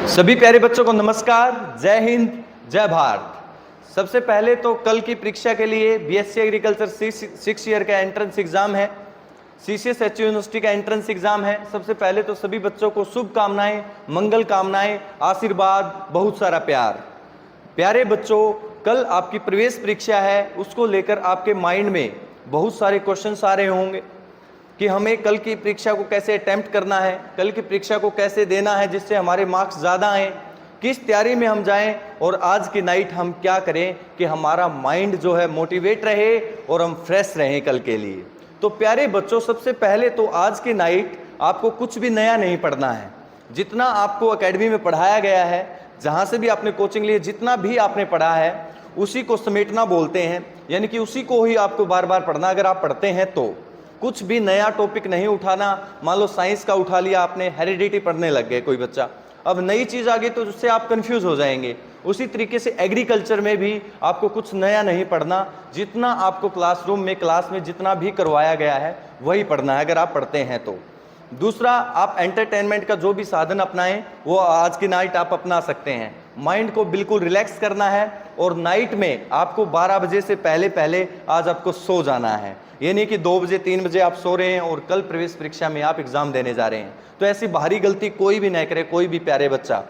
सभी प्यारे बच्चों को नमस्कार, जय हिंद, जय भारत। सबसे पहले तो कल की परीक्षा के लिए बीएससी एग्रीकल्चर 6 ईयर का एंट्रेंस एग्जाम है, CCSHU यूनिवर्सिटी का एंट्रेंस एग्जाम है। सबसे पहले तो सभी बच्चों को शुभकामनाएं, मंगल कामनाएं, आशीर्वाद, बहुत सारा प्यार। प्यारे बच्चों, कल आपकी प्रवेश परीक्षा है, उसको लेकर आपके माइंड में बहुत सारे क्वेश्चंस आ रहे होंगे कि हमें कल की परीक्षा को कैसे अटेम्प्ट करना है, कल की परीक्षा को कैसे देना है जिससे हमारे मार्क्स ज़्यादा आएँ, किस तैयारी में हम जाएं और आज की नाइट हम क्या करें कि हमारा माइंड जो है मोटिवेट रहे और हम फ्रेश रहें कल के लिए। तो प्यारे बच्चों, सबसे पहले तो आज की नाइट आपको कुछ भी नया नहीं पढ़ना है। जितना आपको एकेडमी में पढ़ाया गया है, जहाँ से भी आपने कोचिंग ली, जितना भी आपने पढ़ा है उसी को समेटना बोलते हैं, यानी कि उसी को ही आपको बार बार पढ़ना। अगर आप पढ़ते हैं तो कुछ भी नया टॉपिक नहीं उठाना। मान लो साइंस का उठा लिया आपने, हेरिडिटी पढ़ने लग गए कोई बच्चा, अब नई चीज़ आ गई तो उससे आप कंफ्यूज हो जाएंगे। उसी तरीके से एग्रीकल्चर में भी आपको कुछ नया नहीं पढ़ना, जितना आपको क्लासरूम में क्लास में जितना भी करवाया गया है वही पढ़ना है अगर आप पढ़ते हैं तो। दूसरा, आप एंटरटेनमेंट का जो भी साधन अपनाएं वो आज की नाइट आप अपना सकते हैं। माइंड को बिल्कुल रिलैक्स करना है और नाइट में आपको 12 बजे से पहले आज आपको सो जाना है। ये नहीं कि 2 बजे 3 बजे आप सो रहे हैं और कल प्रवेश परीक्षा में आप एग्जाम देने जा रहे हैं। तो ऐसी बाहरी गलती कोई भी नहीं करे, कोई भी प्यारे बच्चा।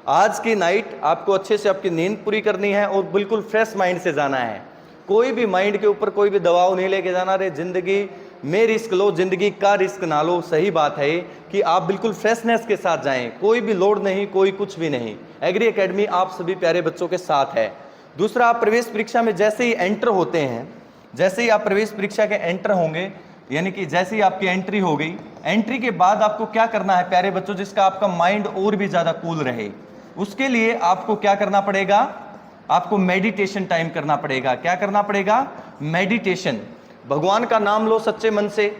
आज की नाइट आपको अच्छे से आपकी नींद पूरी करनी है और बिल्कुल फ्रेश माइंड से जाना है। कोई भी माइंड के ऊपर कोई भी दबाव नहीं लेके जाना। रे जिंदगी में रिस्क लो, जिंदगी का रिस्क ना लो। सही बात है कि आप बिल्कुल फ्रेशनेस के साथ जाएं, कोई भी लोड नहीं, कोई कुछ भी नहीं। एग्री एकेडमी आप सभी प्यारे बच्चों के साथ है। दूसरा, आप प्रवेश परीक्षा में जैसे ही एंटर होते हैं, जैसे ही आप प्रवेश परीक्षा के एंटर होंगे, यानी कि जैसे ही आपकी एंट्री हो गई, एंट्री के बाद आपको क्या करना है प्यारे बच्चों, जिसका आपका माइंड और भी ज़्यादा कूल रहे, उसके लिए आपको क्या करना पड़ेगा, आपको मेडिटेशन टाइम करना पड़ेगा। क्या करना पड़ेगा? मेडिटेशन। भगवान का नाम लो सच्चे मन से,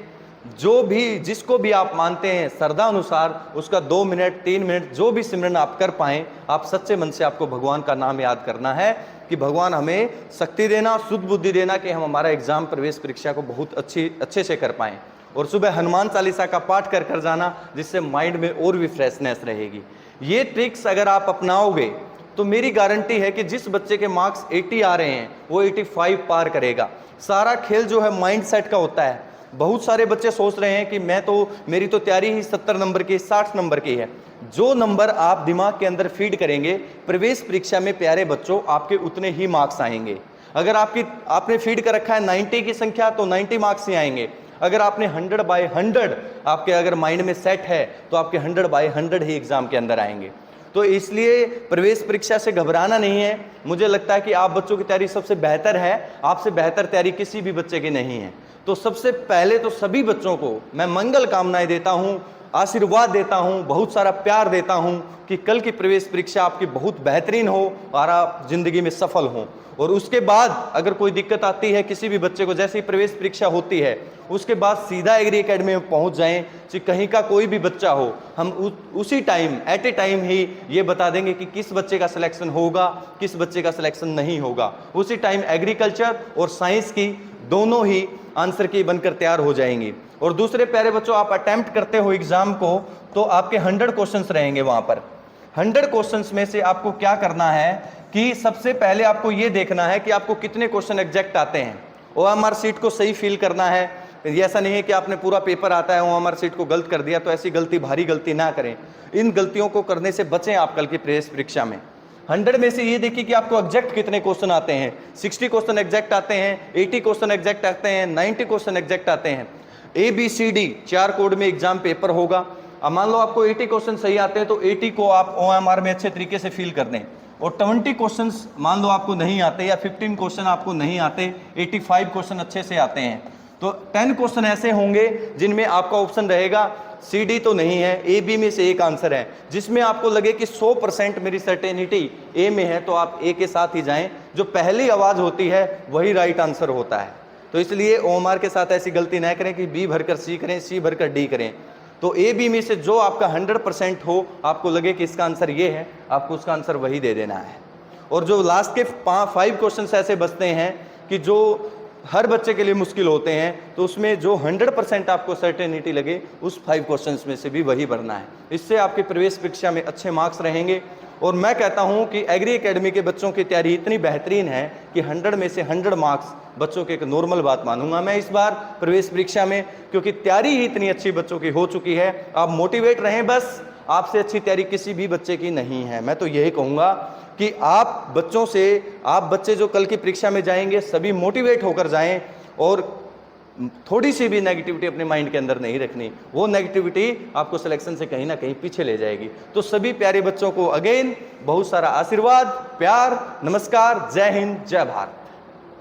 जो भी जिसको भी आप मानते हैं श्रद्धा अनुसार उसका 2 मिनट 3 मिनट जो भी सिमरन आप कर पाएं, आप सच्चे मन से आपको भगवान का नाम याद करना है कि भगवान हमें शक्ति देना, शुद्ध बुद्धि देना कि हम हमारा एग्जाम प्रवेश परीक्षा को बहुत अच्छे से कर पाएं। और सुबह हनुमान चालीसा का पाठ कर जाना, जिससे माइंड में और भी फ्रेशनेस रहेगी। ये ट्रिक्स अगर आप अपनाओगे तो मेरी गारंटी है कि जिस बच्चे के मार्क्स 80 आ रहे हैं वो 85 पार करेगा। सारा खेल जो है माइंड सेट का होता है। बहुत सारे बच्चे सोच रहे हैं कि मेरी तो तैयारी ही 70 नंबर की 60 नंबर की है। जो नंबर आप दिमाग के अंदर फीड करेंगे प्रवेश परीक्षा में प्यारे बच्चों आपके उतने ही मार्क्स आएंगे। अगर आपने फीड कर रखा है 90 की संख्या तो 90 मार्क्स ही आएंगे। अगर आपने 100/100 आपके अगर माइंड में सेट है तो आपके 100/100 ही एग्जाम के अंदर आएंगे। तो इसलिए प्रवेश परीक्षा से घबराना नहीं है। मुझे लगता है कि आप बच्चों की तैयारी सबसे बेहतर है, आपसे बेहतर तैयारी किसी भी बच्चे की नहीं है। तो सबसे पहले तो सभी बच्चों को मैं मंगल कामनाएं देता हूं, आशीर्वाद देता हूं, बहुत सारा प्यार देता हूं कि कल की प्रवेश परीक्षा आपकी बहुत बेहतरीन हो और आप जिंदगी में सफल हों। और उसके बाद अगर कोई दिक्कत आती है किसी भी बच्चे को, जैसे ही प्रवेश परीक्षा होती है उसके बाद सीधा एग्री एकेडमी में पहुंच जाएं। कि कहीं का कोई भी बच्चा हो, हम उसी टाइम एट ए टाइम ही ये बता देंगे कि किस बच्चे का सिलेक्शन होगा, किस बच्चे का सिलेक्शन नहीं होगा। उसी टाइम एग्रीकल्चर और साइंस की दोनों ही आंसर की बनकर तैयार हो जाएंगी। और दूसरे प्यारे बच्चों, आप अटेम्प्ट करते हो एग्जाम को तो आपके 100 क्वेश्चंस रहेंगे। वहां पर 100 क्वेश्चंस में से आपको क्या करना है कि सबसे पहले आपको ये देखना है कि आपको कितने क्वेश्चन एग्जैक्ट आते हैं। OMR सीट को सही फील करना है। ये ऐसा नहीं है कि आपने पूरा पेपर आता है OMR सीट को गलत कर दिया, तो ऐसी गलती भारी गलती ना करें। इन गलतियों को करने से बचें आप कल की प्रवेश परीक्षा में। 100 में से ये देखिए कि आपको एग्जैक्ट कितने क्वेश्चन आते हैं। 60 क्वेश्चन एग्जैक्ट आते हैं, 80 क्वेश्चन एग्जैक्ट आते हैं, 90 क्वेश्चन एग्जैक्ट आते हैं। ABCD 4 कोड में एग्जाम पेपर होगा। अब मान लो आपको 80 क्वेश्चन सही आते हैं तो 80 को आप OMR में अच्छे तरीके से फील कर दें। और 20 क्वेश्चंस मान लो आपको नहीं आते या 15 क्वेश्चन आपको नहीं आते, 85 क्वेश्चन अच्छे से आते हैं, तो 10 क्वेश्चन ऐसे होंगे जिनमें आपका ऑप्शन रहेगा CD तो नहीं है, AB में से एक आंसर है। जिसमें आपको लगे कि 100% मेरी सर्टेनिटी A में है तो आप A के साथ ही जाएं। जो पहली आवाज़ होती है वही राइट आंसर होता है। तो इसलिए OMR के साथ ऐसी गलती ना करें कि B भरकर C करें, C भरकर D करें। तो AB में से जो आपका 100% हो, आपको लगे कि इसका आंसर ये है, आपको उसका आंसर वही दे देना है। और जो लास्ट के 5 क्वेश्चन ऐसे बचते हैं कि जो हर बच्चे के लिए मुश्किल होते हैं, तो उसमें जो 100% आपको सर्टेनिटी लगे उस 5 क्वेश्चंस में से भी वही भरना है। इससे आपकी प्रवेश परीक्षा में अच्छे मार्क्स रहेंगे। और मैं कहता हूं कि एग्री एकेडमी के बच्चों की तैयारी इतनी बेहतरीन है कि 100 में से 100 मार्क्स बच्चों के एक नॉर्मल बात मानूंगा मैं इस बार प्रवेश परीक्षा में, क्योंकि तैयारी ही इतनी अच्छी बच्चों की हो चुकी है। आप मोटिवेट रहें, बस आपसे अच्छी तैयारी किसी भी बच्चे की नहीं है। मैं तो यही कहूँगा कि आप बच्चे जो कल की परीक्षा में जाएंगे सभी मोटिवेट होकर जाएं, और थोड़ी सी भी नेगेटिविटी अपने माइंड के अंदर नहीं रखनी। वो नेगेटिविटी आपको सिलेक्शन से कहीं ना कहीं पीछे ले जाएगी। तो सभी प्यारे बच्चों को अगेन बहुत सारा आशीर्वाद, प्यार, नमस्कार, जय हिंद, जय भारत।